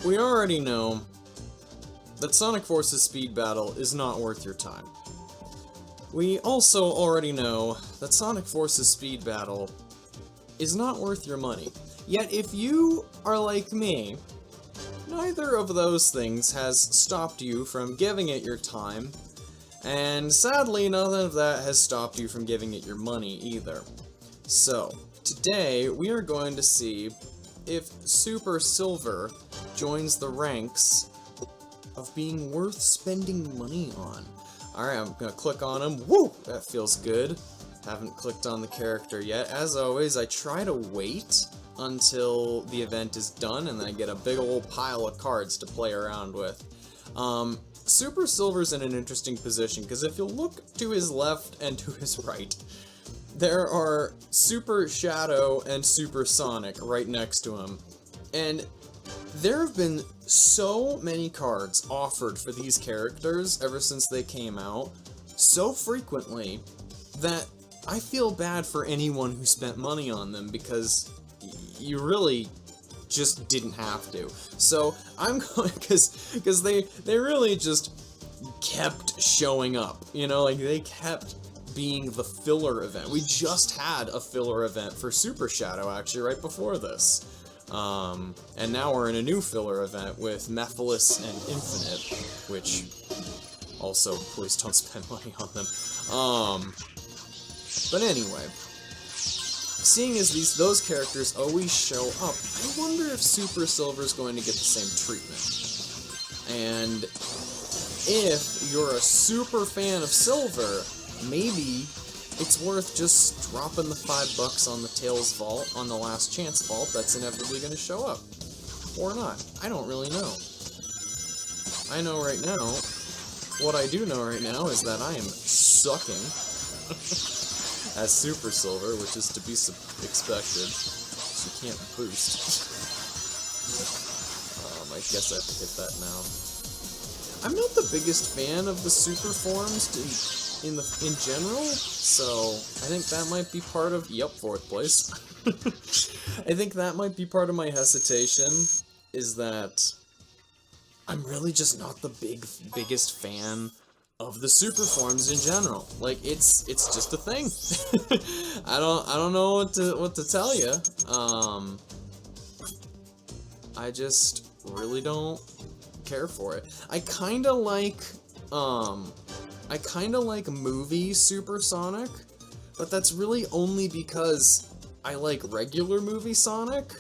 we already know that Sonic Force's speed battle is not worth your time. We also already know that Sonic Force's speed battle is not worth your money. Yet if you are like me, neither of those things has stopped you from giving it your time, and sadly none of that has stopped you from giving it your money either. So, today we are going to see if Super Silver joins the ranks of being worth spending money on. Alright, I'm gonna click on him. Woo! That feels good. Haven't clicked on the character yet. As always, I try to wait until the event is done, and then I get a big old pile of cards to play around with. Super Silver's in an interesting position, because if you look to his left and to his right, there are Super Shadow and Super Sonic right next to him. And there have been so many cards offered for these characters ever since they came out, so frequently, that I feel bad for anyone who spent money on them, because you really just didn't have to. So I'm going, because they really just kept showing up, you know, like they kept being the filler event. We just had a filler event for Super Shadow actually right before this. And now we're in a new filler event with Mephiles and Infinite, which also, please don't spend money on them. But anyway, seeing as those characters always show up, I wonder if Super Silver's going to get the same treatment. And if you're a super fan of Silver, maybe it's worth just dropping the $5 on the Tails vault, on the Last Chance vault that's inevitably going to show up. Or not. I don't really know. I know right now, what I do know right now is that I am sucking as Super Silver, which is to be expected. So you can't boost. I guess I have to hit that now. I'm not the biggest fan of the super forms in general, so I think that might be part of, yep, 4th place. I think that might be part of my hesitation, is that I'm really just not the biggest fan of the super forms in general. Like, it's just a thing. I don't know what to tell you. I just really don't care for it. I kinda like movie Super Sonic, but that's really only because I like regular movie Sonic,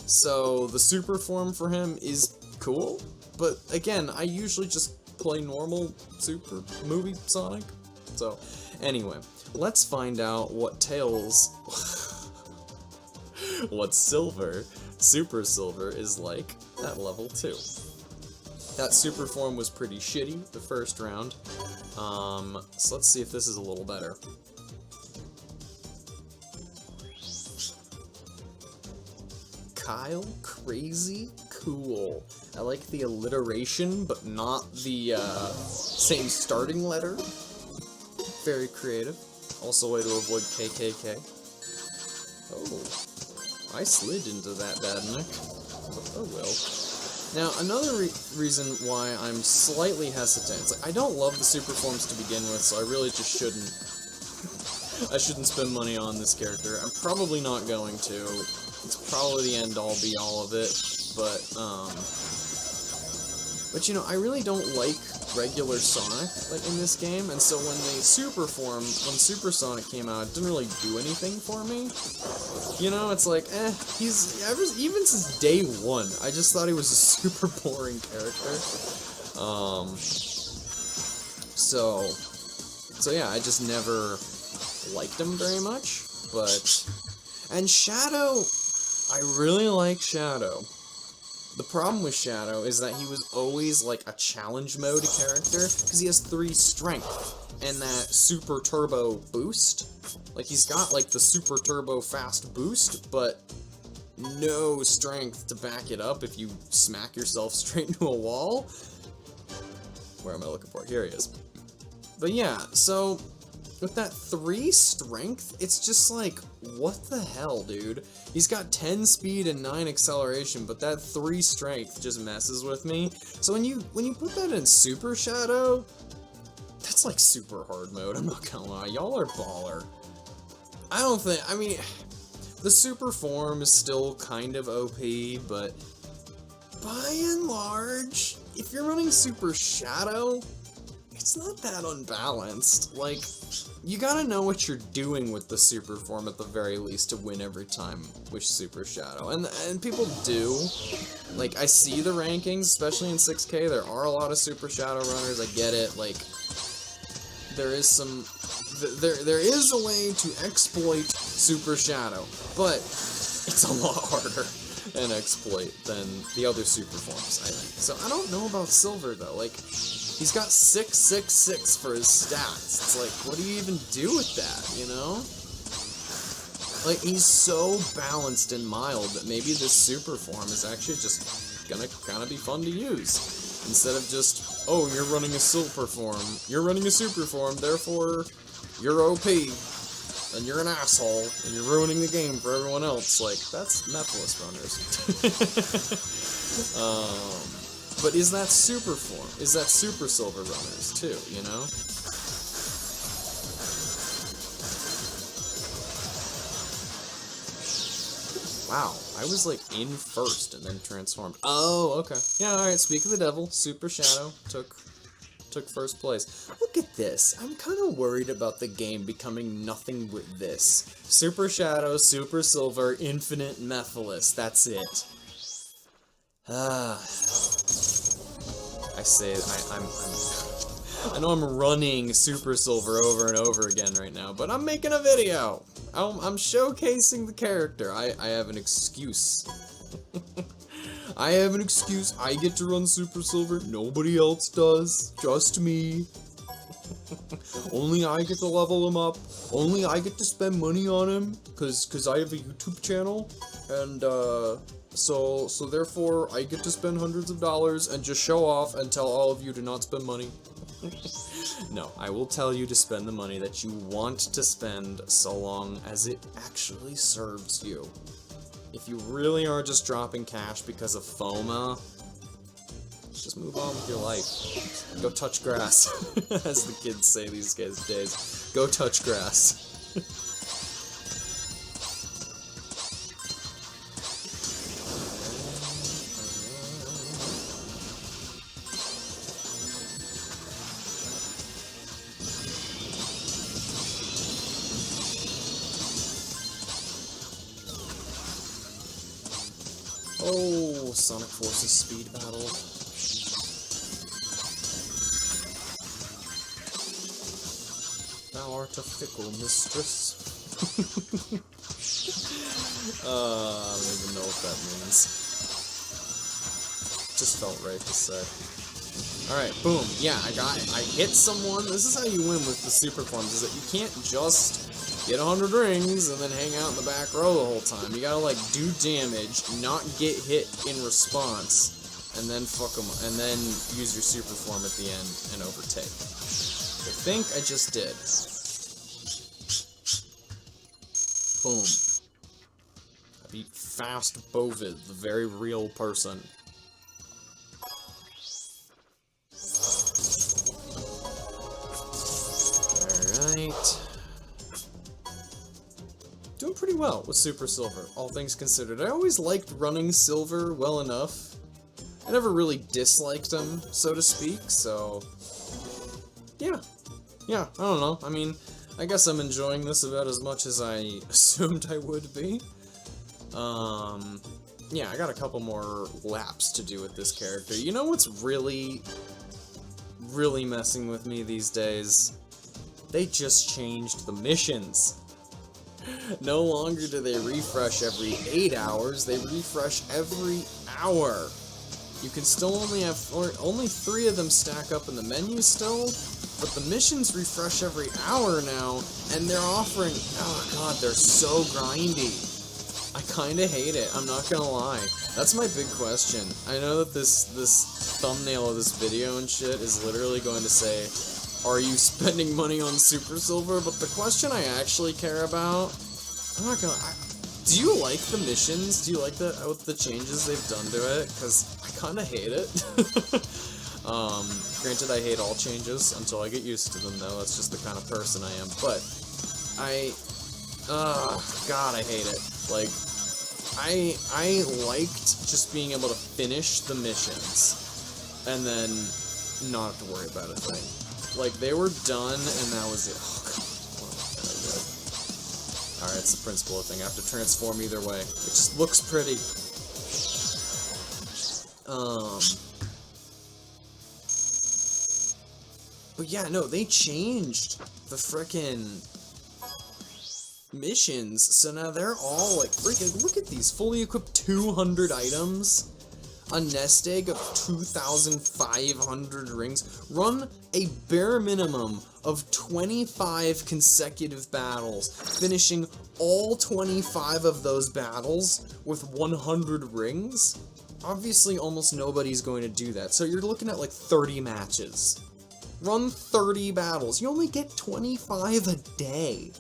so the super form for him is cool, but again, I usually just play normal super movie Sonic. So, anyway, let's find out what Tails, what Super Silver is like at level 2. That super form was pretty shitty the first round, so let's see if this is a little better. Kyle, crazy cool. I like the alliteration, but not the same starting letter. Very creative. Also a way to avoid KKK. Oh, I slid into that, bad Nick. Oh well. Now, another reason why I'm slightly hesitant, it's like, I don't love the super forms to begin with, so I really just shouldn't, I shouldn't spend money on this character. I'm probably not going to. It's probably the end-all be-all of it, but you know, I really don't like regular Sonic, like, in this game, and so when Super Sonic came out, it didn't really do anything for me. You know, it's like, even since day 1, I just thought he was a super boring character. So yeah, I just never liked him very much, and Shadow, I really like Shadow. The problem with Shadow is that he was always, like, a challenge mode character, because he has 3 strength, and that super turbo boost. Like, he's got, like, the super turbo fast boost, but no strength to back it up if you smack yourself straight into a wall. Where am I looking for? Here he is. But yeah, so with that 3 strength, it's just like, what the hell, dude? He's got 10 speed and 9 acceleration, but that 3 strength just messes with me. So when you put that in Super Shadow, that's like super hard mode, I'm not gonna lie. Y'all are baller. I mean, the super form is still kind of OP, but by and large, if you're running Super Shadow, it's not that unbalanced. Like, you gotta know what you're doing with the super form at the very least to win every time with Super Shadow. And people do. Like, I see the rankings, especially in 6K, there are a lot of Super Shadow runners, I get it. Like, there is some... There is a way to exploit Super Shadow, but it's a lot harder an exploit than the other super forms, I think. So I don't know about Silver, though. Like, he's got 666 for his stats. It's like, what do you even do with that, you know? Like, he's so balanced and mild that maybe this super form is actually just gonna kind of be fun to use. Instead of just, oh, you're running a super form. You're running a super form, therefore you're OP, and you're an asshole, and you're ruining the game for everyone else. Like, that's Mephiles runners. But is that super form? Is that super silver runners, too, you know? Wow, I was, like, in first and then transformed. Oh, okay. Yeah, alright, speak of the devil, Super Shadow took first place. Look at this. I'm kind of worried about the game becoming nothing with this. Super Shadow, Super Silver, Infinite Mephiles. That's it. I say I know I'm running Super Silver over and over again right now, but I'm making a video. I'm showcasing the character. I have an excuse. I have an excuse. I get to run Super Silver. Nobody else does. Just me. Only I get to level him up. Only I get to spend money on him. Cause I have a YouTube channel. And, so therefore, I get to spend hundreds of dollars and just show off and tell all of you to not spend money. No, I will tell you to spend the money that you want to spend so long as it actually serves you. If you really are just dropping cash because of FOMA, just move on with your life. Go touch grass, as the kids say these days. Go touch grass. Oh, Sonic Forces speed battle. Thou art a fickle mistress. I don't even know what that means. Just felt right to say. Alright, boom. Yeah, I hit someone. This is how you win with the super forms, is that you can't just get 100 rings and then hang out in the back row the whole time. You gotta, like, do damage, not get hit in response, and then fuck them, and then use your super form at the end and overtake. I think I just did. Boom. I beat Fast Bovid, the very real person. Alright. Doing pretty well with Super Silver, all things considered. I always liked running Silver well enough. I never really disliked him, so to speak, so... Yeah. Yeah, I don't know. I mean, I guess I'm enjoying this about as much as I assumed I would be. Yeah, I got a couple more laps to do with this character. You know what's really messing with me these days? They just changed the missions. No longer do they refresh every 8 hours, they refresh every hour. You can still only have only 3 of them stack up in the menu still, but the missions refresh every hour now, and they're offering, oh god, they're so grindy. I kinda hate it, I'm not gonna lie. That's my big question. I know that this thumbnail of this video and shit is literally going to say, are you spending money on Super Silver? But the question I actually care about, I'm not gonna... do you like the missions? Do you like the changes they've done to it? Because I kind of hate it. Granted, I hate all changes until I get used to them, though. That's just the kind of person I am. But God, I hate it. Like, I liked just being able to finish the missions and then not have to worry about a thing. Like, they were done, and that was it. Oh, God. Alright, it's the principle thing. I have to transform either way. It just looks pretty. But yeah, no, they changed the frickin' missions, so now they're all like freaking, look at these, fully equipped 200 items, a nest egg of 2,500 rings, run a bare minimum of 25 consecutive battles, finishing all 25 of those battles with 100 rings. Obviously almost nobody's going to do that, so you're looking at like 30 matches. Run 30 battles, you only get 25 a day.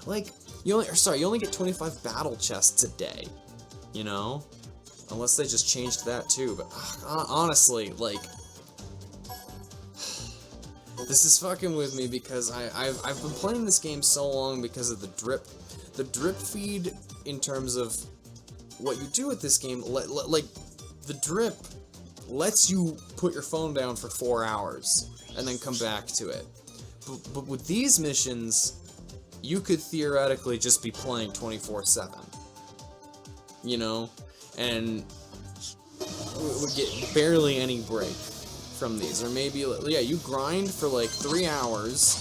Like, you only get 25 battle chests a day, you know? Unless they just changed that too, but honestly, like, this is fucking with me because I've been playing this game so long because of the drip. The drip feed, in terms of what you do with this game, like, the drip lets you put your phone down for 4 hours and then come back to it. But with these missions, you could theoretically just be playing 24/7, you know, and would get barely any break from these, or maybe, yeah, you grind for like 3 hours,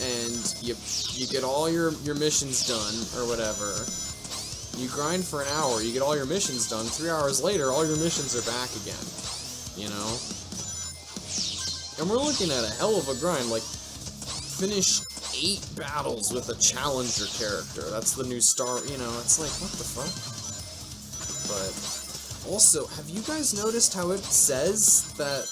and you get all your missions done, or whatever. You grind for an hour, you get all your missions done, 3 hours later, all your missions are back again, you know? And we're looking at a hell of a grind, like, finish 8 battles with a challenger character. That's the new star, you know, it's like, what the fuck? But, also, have you guys noticed how it says that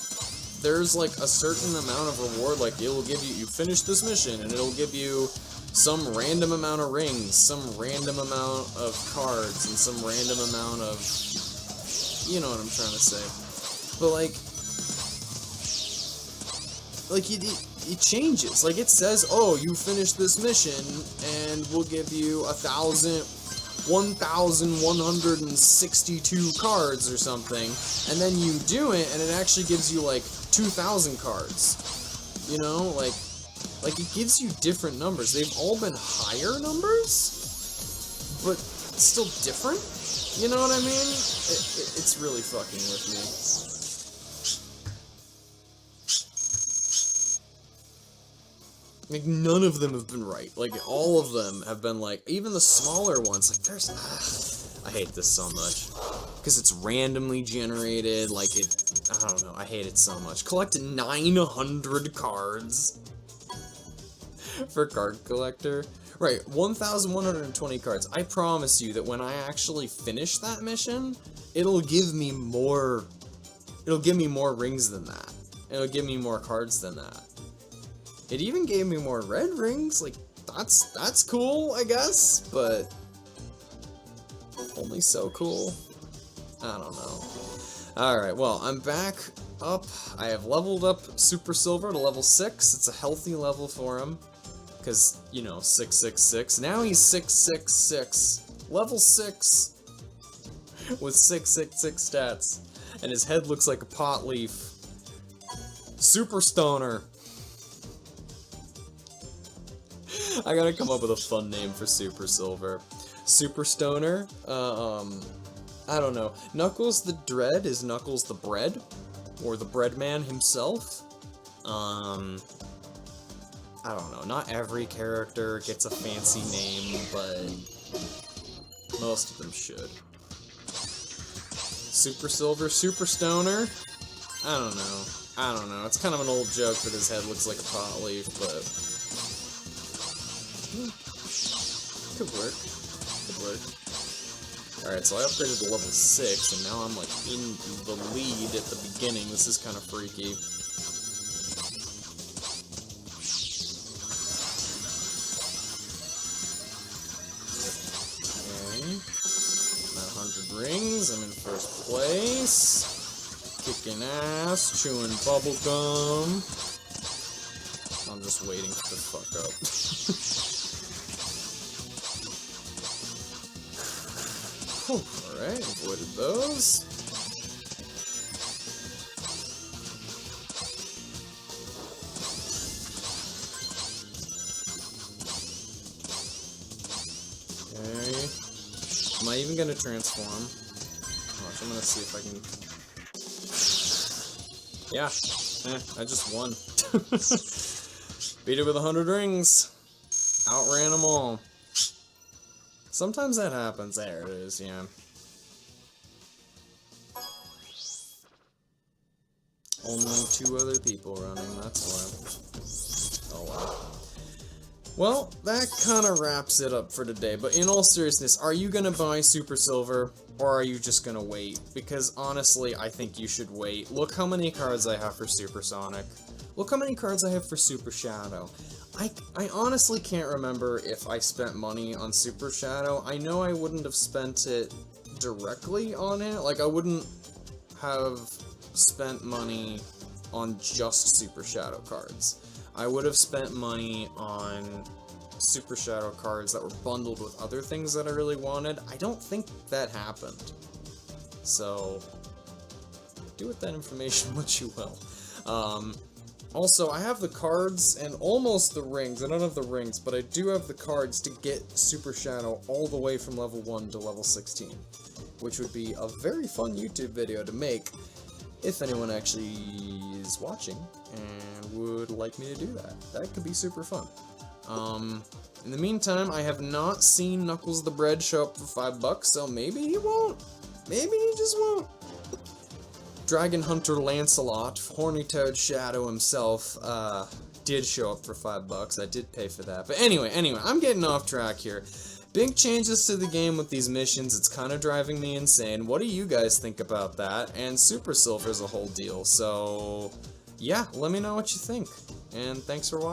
there's, like, a certain amount of reward, like, it'll give you finish this mission, and it'll give you some random amount of rings, some random amount of cards, and some random amount of, you know what I'm trying to say. But, like it changes. Like, it says, oh, you finished this mission, and we'll give you 1,162 cards or something, and then you do it, and it actually gives you, like, 2,000 cards. You know, like, it gives you different numbers. They've all been higher numbers, but still different? You know what I mean? It's really fucking with me. Like, none of them have been right. Like, all of them have been, like, even the smaller ones, like, there's, I hate this so much. Because it's randomly generated, like, I don't know, I hate it so much. Collect 900 cards for Card Collector. Right, 1,120 cards. I promise you that when I actually finish that mission, it'll give me more rings than that. It'll give me more cards than that. It even gave me more red rings, like, that's cool, I guess, but only so cool. I don't know. Alright, well, I'm back up. I have leveled up Super Silver to level 6. It's a healthy level for him, because, you know, 666. Now he's 666. Level 6 with 666 stats, and his head looks like a pot leaf. Super Stoner. I gotta come up with a fun name for Super Silver. Super Stoner? I don't know. Knuckles the Dread is Knuckles the Bread? Or the Bread Man himself? I don't know. Not every character gets a fancy name, but most of them should. Super Silver? Super Stoner? I don't know. It's kind of an old joke that his head looks like a pot leaf, but could work. Alright, so I upgraded to level 6, and now I'm, like, in the lead at the beginning. This is kind of freaky. kicking ass, chewing bubble gum. I'm just waiting to fuck up. Alright, avoided those. Okay. Am I even gonna transform? Watch, I'm gonna see if I can... Yeah. I just won. Beat it with 100 rings. Outran them all. Sometimes that happens. There it is, yeah. Only 2 other people running, that's why. Oh wow. Well, that kind of wraps it up for today, but in all seriousness, are you gonna buy Super Silver, or are you just gonna wait? Because honestly, I think you should wait. Look how many cards I have for Super Sonic. Look how many cards I have for Super Shadow. I honestly can't remember if I spent money on Super Shadow. I know I wouldn't have spent it directly on it. Like, I wouldn't have spent money on just Super Shadow cards. I would have spent money on Super Shadow cards that were bundled with other things that I really wanted. I don't think that happened. So, do with that information what you will. Also, I have the cards and almost the rings. I don't have the rings, but I do have the cards to get Super Shadow all the way from level 1 to level 16. Which would be a very fun YouTube video to make, if anyone actually is watching and would like me to do that. That could be super fun. In the meantime, I have not seen Knuckles the Bread show up for $5, so maybe he won't. Maybe he just won't. Dragon Hunter Lancelot, Horny Toad Shadow himself, did show up for $5. I did pay for that. But anyway, I'm getting off track here. Big changes to the game with these missions. It's kind of driving me insane. What do you guys think about that? And Super Silver's a whole deal. So, yeah, let me know what you think. And thanks for watching.